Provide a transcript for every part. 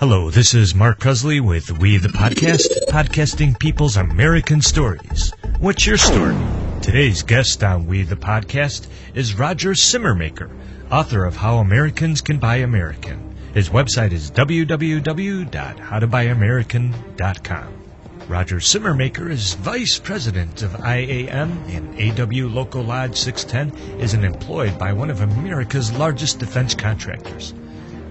Hello, this is Mark Presley with We the Podcast, podcasting people's American stories. What's your story? Today's guest on We the Podcast is Roger Simmermaker, author of How Americans Can Buy American. His website is www.howtobuyamerican.com. Roger Simmermaker is Vice President of IAM, and AW Local Lodge 610 is employed by one of America's largest defense contractors.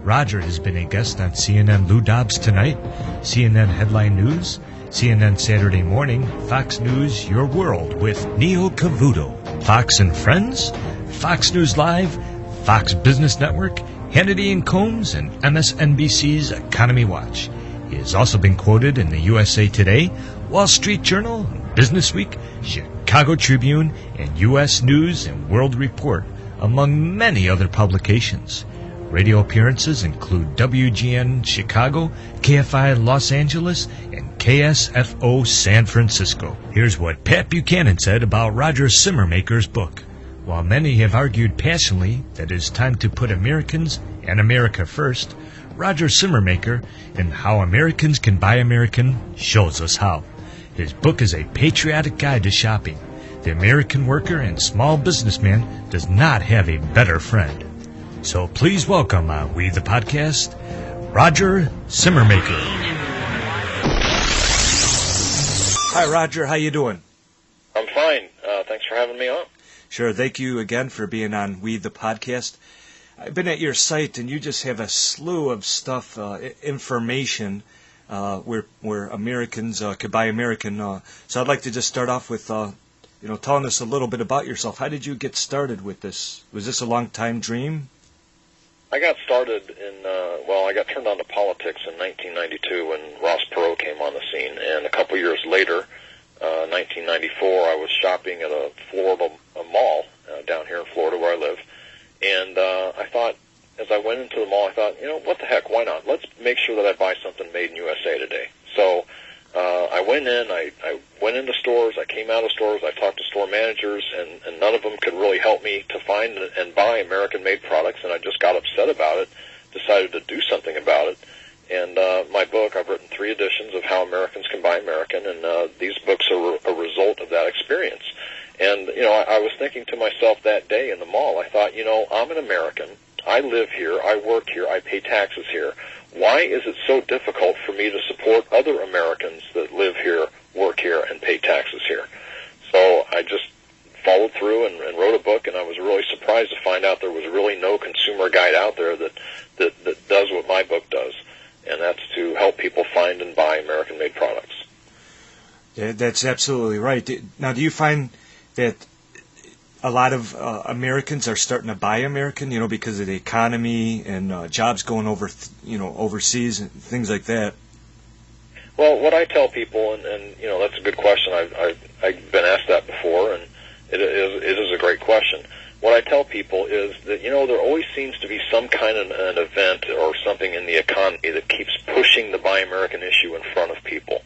Roger has been a guest on CNN Lou Dobbs Tonight, CNN Headline News, CNN Saturday Morning, Fox News Your World with Neil Cavuto, Fox and Friends, Fox News Live, Fox Business Network, Hannity and Combs, and MSNBC's Economy Watch. He has also been quoted in the USA Today, Wall Street Journal, Business Week, Chicago Tribune, and U.S. News and World Report, among many other publications. Radio appearances include WGN Chicago, KFI Los Angeles, and KSFO San Francisco. Here's what Pat Buchanan said about Roger Simmermaker's book. While many have argued passionately that it is time to put Americans and America first, Roger Simmermaker in How Americans Can Buy American shows us how. His book is a patriotic guide to shopping. The American worker and small businessman does not have a better friend. So please welcome on We the Podcast, Roger Simmermaker. Hi, Roger. How you doing? I'm fine. Thanks for having me on. Sure. Thank you again for being on We the Podcast. I've been at your site, and you just have a slew of stuff, information, where Americans could buy American. So I'd like to just start off with, telling us a little bit about yourself. How did you get started with this? Was this a long-time dream? I got started I got turned on to politics in 1992 when Ross Perot came on the scene, and a couple years later, 1994, I was shopping at a mall down here in Florida where I live. And I thought, as I went into the mall, I thought, what the heck, why not? Let's make sure that I buy something made in USA today. So I went in, I went into stores, I came out of stores, I talked to store managers, and none of them could really help me to find and buy American-made products, and I just got upset about it, decided to do something about it. And my book, I've written 3 editions of How Americans Can Buy American, and these books are a result of that experience. And, I was thinking to myself that day in the mall, I thought, I'm an American. I live here. I work here. I pay taxes here. Why is it so difficult for me to support other Americans that live here, work here, and pay taxes here? So I just followed through and wrote a book, and I was really surprised to find out there was really no consumer guide out there that does what my book does, and that's to help people find and buy American-made products. Yeah, that's absolutely right. Now, do you find that a lot of Americans are starting to buy American, because of the economy and jobs going overseas and things like that? Well, what I tell people, and that's a good question. I've been asked that before, and it is a great question. What I tell people is that, there always seems to be some kind of an event or something in the economy that keeps pushing the Buy American issue in front of people.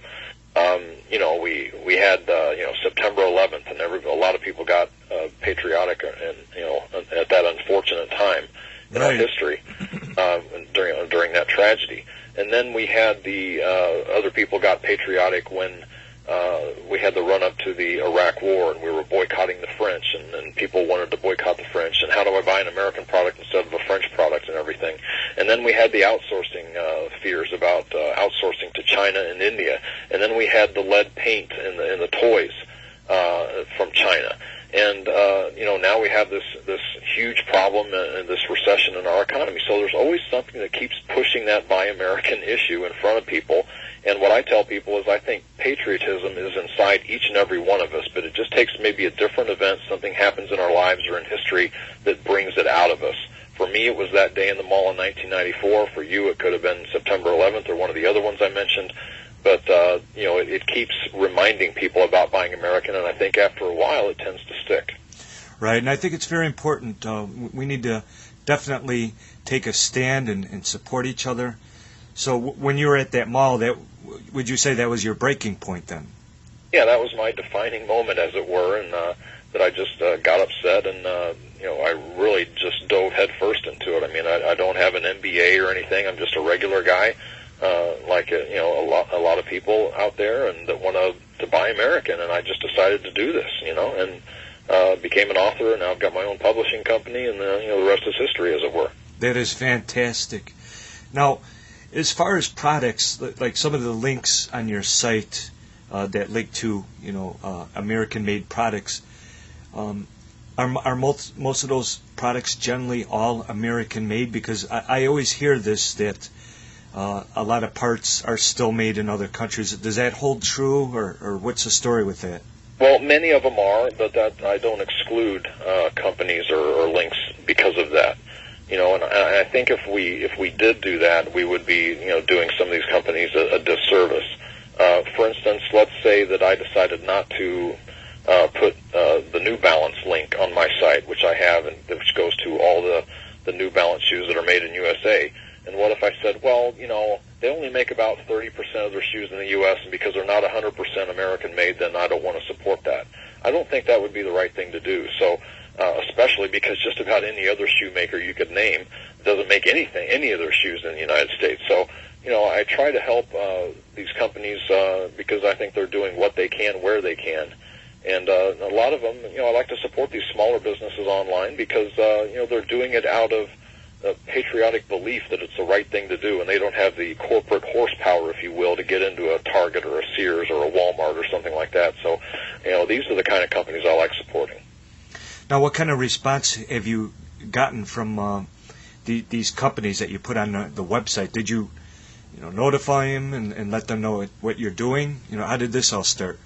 We had September 11th, and a lot of people got patriotic, and at that unfortunate time in our history during that tragedy. And then we had the other people got patriotic when we had the run-up to the Iraq War, and we were boycotting the French, and people wanted to boycott the French, and how do I buy an American product instead of a French product and everything. And then we had the outsourcing fears about outsourcing to China and India, and then we had the lead paint in the toys from China. And now we have this huge problem and this recession in our economy. So there's always something that keeps pushing that Buy American issue in front of people. And what I tell people is I think patriotism is inside each and every one of us, but it just takes maybe a different event, something happens in our lives or in history that brings it out of us. For me, it was that day in the mall in 1994. For you, it could have been September 11th or one of the other ones I mentioned. But, it keeps reminding people about buying American, and I think after a while it tends to stick. Right, and I think it's very important. We need to definitely take a stand and support each other. So when you were at that mall, would you say that was your breaking point then? Yeah, that was my defining moment, as it were, and that I just got upset, and I really just dove headfirst into it. I mean, I don't have an MBA or anything. I'm just a regular guy. a lot of people out there and that want to buy American, and I just decided to do this, and became an author, and now I've got my own publishing company, and the rest is history, as it were. That is fantastic. Now, as far as products, like some of the links on your site that link to American-made products, are most of those products generally all American-made? Because I always hear this, that a lot of parts are still made in other countries. Does that hold true, or what's the story with that? Well, many of them are, but that I don't exclude companies or links because of that. And I think if we did do that, we would be doing some of these companies a disservice. For instance, let's say that I decided not to put the New Balance link on my site, which I have, and which goes to all the New Balance shoes that are made in USA. And what if I said, well, they only make about 30% of their shoes in the U.S., and because they're not 100% American-made, then I don't want to support that. I don't think that would be the right thing to do. So, especially because just about any other shoemaker you could name doesn't make any of their shoes in the United States. So, I try to help these companies because I think they're doing what they can where they can. And a lot of them, I like to support these smaller businesses online because, they're doing it out of a patriotic belief that it's the right thing to do, and they don't have the corporate horsepower, if you will, to get into a Target or a Sears or a Walmart or something like that. So, these are the kind of companies I like supporting. Now, what kind of response have you gotten from these companies that you put on the website? Did you, notify them and let them know what you're doing? How did this all start?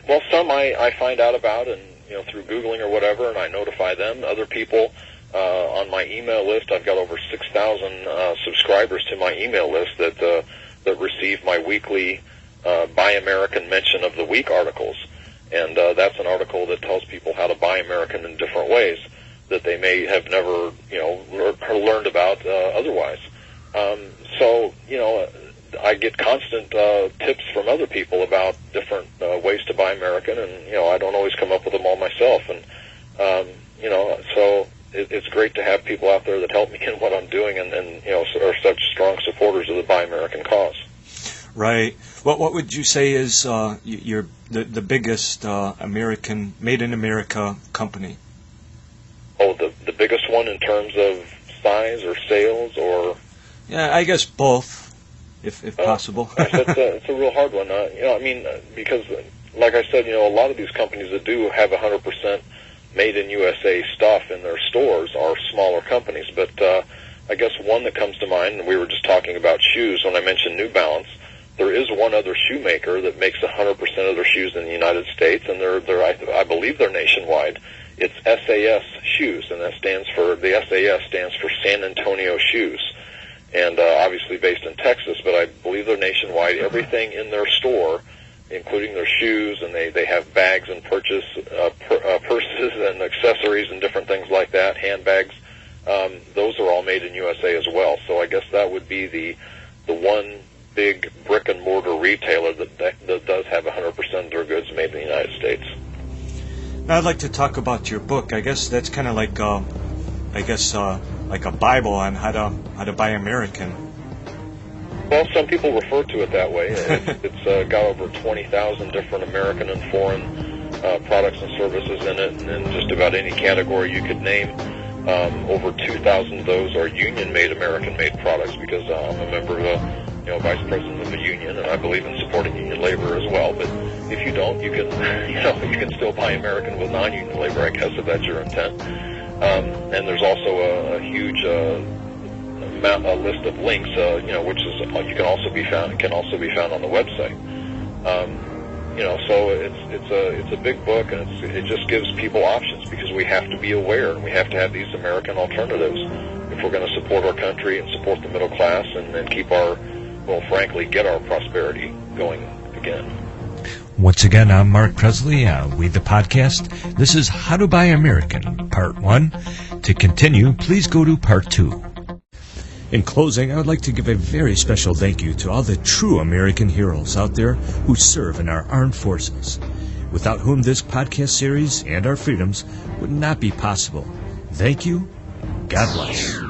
Well, some I find out about and through Googling or whatever, and I notify them. Other people on my email list, I've got over 6,000 subscribers to my email list that receive my weekly Buy American Mention of the Week articles. And that's an article that tells people how to buy American in different ways that they may have never, learned about otherwise. So, I get constant tips from other people about different ways to buy American, and, I don't always come up with them all myself. And, so it's great to have people out there that help me in what I'm doing and are such strong supporters of the Buy American cause. Right. What would you say is the biggest American, made in America company? Oh, the biggest one in terms of size or sales or? Yeah, I guess both, if possible. It's a real hard one. Because like I said, a lot of these companies that do have 100% made in USA stuff in their stores are smaller companies. But I guess one that comes to mind, and we were just talking about shoes when I mentioned New Balance. There is one other shoemaker that makes 100% of their shoes in the United States, and I believe they're nationwide. It's SAS Shoes, and the SAS stands for San Antonio Shoes, and obviously based in Texas, but I believe they're nationwide. Everything in their store, including their shoes, and they have bags and purses and accessories and different things like that, handbags. Those are all made in USA as well. So I guess that would be the one big brick and mortar retailer that does have 100% of their goods made in the United States. Now I'd like to talk about your book. I guess that's kind of like like a Bible on how to buy American. Well, some people refer to it that way. It's got over 20,000 different American and foreign products and services in it, and in just about any category you could name. Over 2,000 of those are union-made, American-made products because I'm a member of vice president of a union, and I believe in supporting union labor as well. But if you don't, you can you can still buy American with non-union labor, I guess, if that's your intent. And there's also a huge list of links, which is can also be found on the website. So it's a big book, and it just gives people options because we have to be aware and we have to have these American alternatives if we're going to support our country and support the middle class and keep our, frankly, get our prosperity going again. Once again, I'm Mark Presley, We the Podcast. This is How to Buy American, Part 1. To continue, please go to Part 2. In closing, I would like to give a very special thank you to all the true American heroes out there who serve in our armed forces, without whom this podcast series and our freedoms would not be possible. Thank you. God bless.